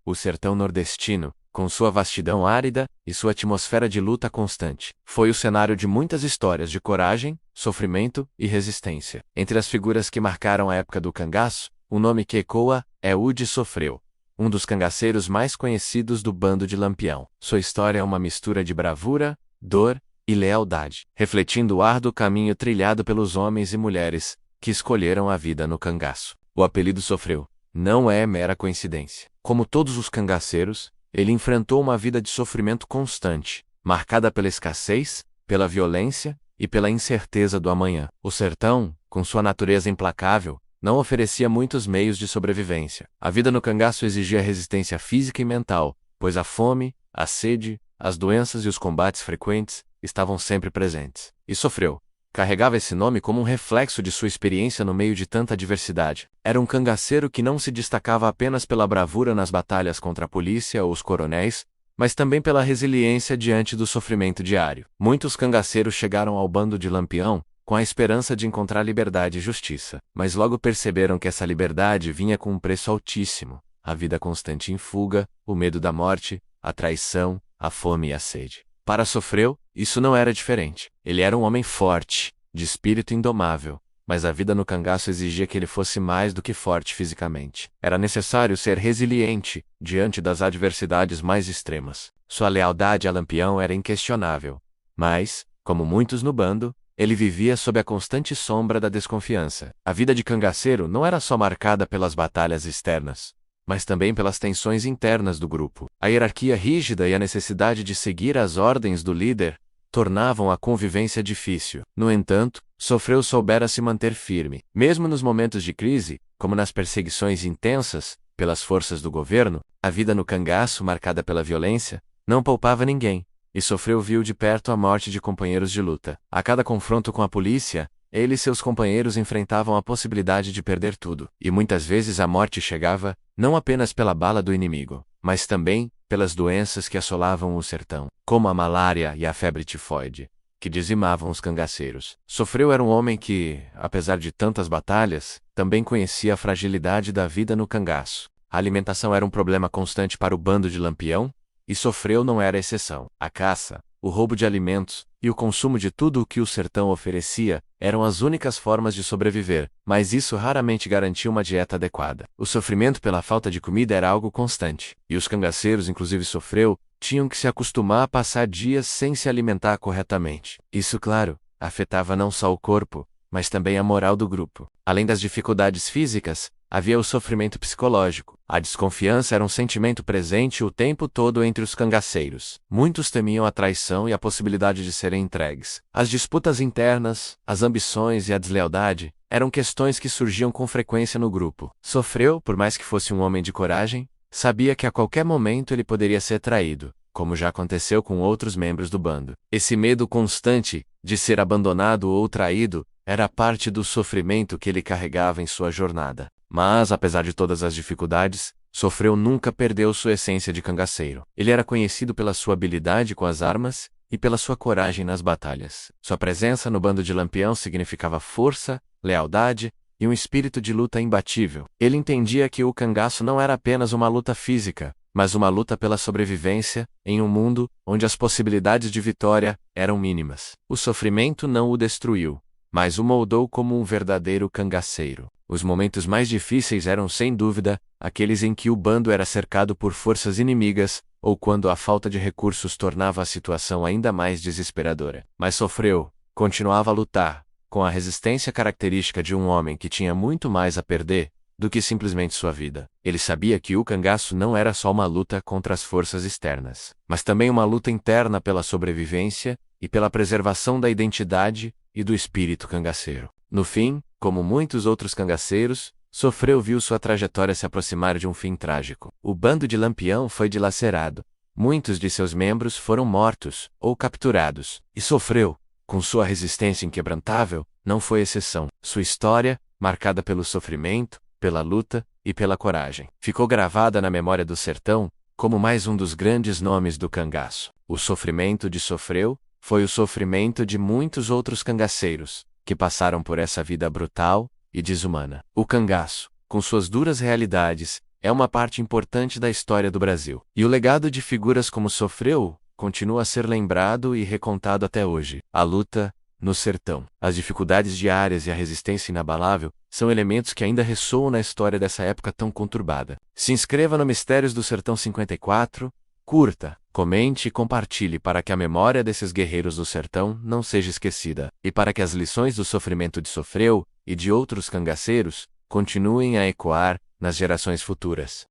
o sertão nordestino, com sua vastidão árida e sua atmosfera de luta constante, foi o cenário de muitas histórias de coragem, sofrimento e resistência. Entre as figuras que marcaram a época do cangaço, o nome que ecoa é o de Sofreu, um dos cangaceiros mais conhecidos do bando de Lampião. Sua história é uma mistura de bravura, dor e lealdade, refletindo o árduo caminho trilhado pelos homens e mulheres que escolheram a vida no cangaço. O apelido Sofreu não é mera coincidência. Como todos os cangaceiros, ele enfrentou uma vida de sofrimento constante, marcada pela escassez, pela violência e pela incerteza do amanhã. O sertão, com sua natureza implacável, não oferecia muitos meios de sobrevivência. A vida no cangaço exigia resistência física e mental, pois a fome, a sede, as doenças e os combates frequentes estavam sempre presentes. E Sofreu carregava esse nome como um reflexo de sua experiência no meio de tanta adversidade. Era um cangaceiro que não se destacava apenas pela bravura nas batalhas contra a polícia ou os coronéis, mas também pela resiliência diante do sofrimento diário. Muitos cangaceiros chegaram ao bando de Lampião com a esperança de encontrar liberdade e justiça, mas logo perceberam que essa liberdade vinha com um preço altíssimo: a vida constante em fuga, o medo da morte, a traição, a fome e a sede. Para Sofreu, isso não era diferente. Ele era um homem forte, de espírito indomável, mas a vida no cangaço exigia que ele fosse mais do que forte fisicamente. Era necessário ser resiliente diante das adversidades mais extremas. Sua lealdade a Lampião era inquestionável, mas, como muitos no bando, ele vivia sob a constante sombra da desconfiança. A vida de cangaceiro não era só marcada pelas batalhas externas, mas também pelas tensões internas do grupo. A hierarquia rígida e a necessidade de seguir as ordens do líder tornavam a convivência difícil. No entanto, Sofreu soubera se manter firme. Mesmo nos momentos de crise, como nas perseguições intensas pelas forças do governo, a vida no cangaço, marcada pela violência, não poupava ninguém, e Sofreu viu de perto a morte de companheiros de luta. A cada confronto com a polícia, ele e seus companheiros enfrentavam a possibilidade de perder tudo, e muitas vezes a morte chegava, não apenas pela bala do inimigo, mas também pelas doenças que assolavam o sertão, como a malária e a febre tifoide, que dizimavam os cangaceiros. Sofreu era um homem que, apesar de tantas batalhas, também conhecia a fragilidade da vida no cangaço. A alimentação era um problema constante para o bando de Lampião, e Sofreu não era exceção. A caça, o roubo de alimentos e o consumo de tudo o que o sertão oferecia eram as únicas formas de sobreviver, mas isso raramente garantia uma dieta adequada. O sofrimento pela falta de comida era algo constante, e os cangaceiros, inclusive Sofreu, tinham que se acostumar a passar dias sem se alimentar corretamente. Isso, claro, afetava não só o corpo, mas também a moral do grupo. Além das dificuldades físicas, havia o sofrimento psicológico. A desconfiança era um sentimento presente o tempo todo entre os cangaceiros. Muitos temiam a traição e a possibilidade de serem entregues. As disputas internas, as ambições e a deslealdade eram questões que surgiam com frequência no grupo. Sofreu, por mais que fosse um homem de coragem, sabia que a qualquer momento ele poderia ser traído, como já aconteceu com outros membros do bando. Esse medo constante de ser abandonado ou traído era parte do sofrimento que ele carregava em sua jornada. Mas, apesar de todas as dificuldades, Sofreu nunca perdeu sua essência de cangaceiro. Ele era conhecido pela sua habilidade com as armas e pela sua coragem nas batalhas. Sua presença no bando de Lampião significava força, lealdade e um espírito de luta imbatível. Ele entendia que o cangaço não era apenas uma luta física, mas uma luta pela sobrevivência, em um mundo onde as possibilidades de vitória eram mínimas. O sofrimento não o destruiu, mas o moldou como um verdadeiro cangaceiro. Os momentos mais difíceis eram, sem dúvida, aqueles em que o bando era cercado por forças inimigas, ou quando a falta de recursos tornava a situação ainda mais desesperadora. Mas Sofreu continuava a lutar, com a resistência característica de um homem que tinha muito mais a perder do que simplesmente sua vida. Ele sabia que o cangaço não era só uma luta contra as forças externas, mas também uma luta interna pela sobrevivência e pela preservação da identidade e do espírito cangaceiro. No fim, como muitos outros cangaceiros, Sofreu viu sua trajetória se aproximar de um fim trágico. O bando de Lampião foi dilacerado. Muitos de seus membros foram mortos ou capturados. E Sofreu, com sua resistência inquebrantável, não foi exceção. Sua história, marcada pelo sofrimento, pela luta e pela coragem, ficou gravada na memória do sertão como mais um dos grandes nomes do cangaço. O sofrimento de Sofreu foi o sofrimento de muitos outros cangaceiros que passaram por essa vida brutal e desumana. O cangaço, com suas duras realidades é uma parte importante da história do Brasil. E o legado de figuras como Sofreu continua a ser lembrado e recontado até hoje. A luta no sertão, as dificuldades diárias e a resistência inabalável são elementos que ainda ressoam na história dessa época tão conturbada. Se inscreva no Mistérios do Sertão 54, curta, comente e compartilhe para que a memória desses guerreiros do sertão não seja esquecida, e para que as lições do sofrimento de Sofreu e de outros cangaceiros continuem a ecoar nas gerações futuras.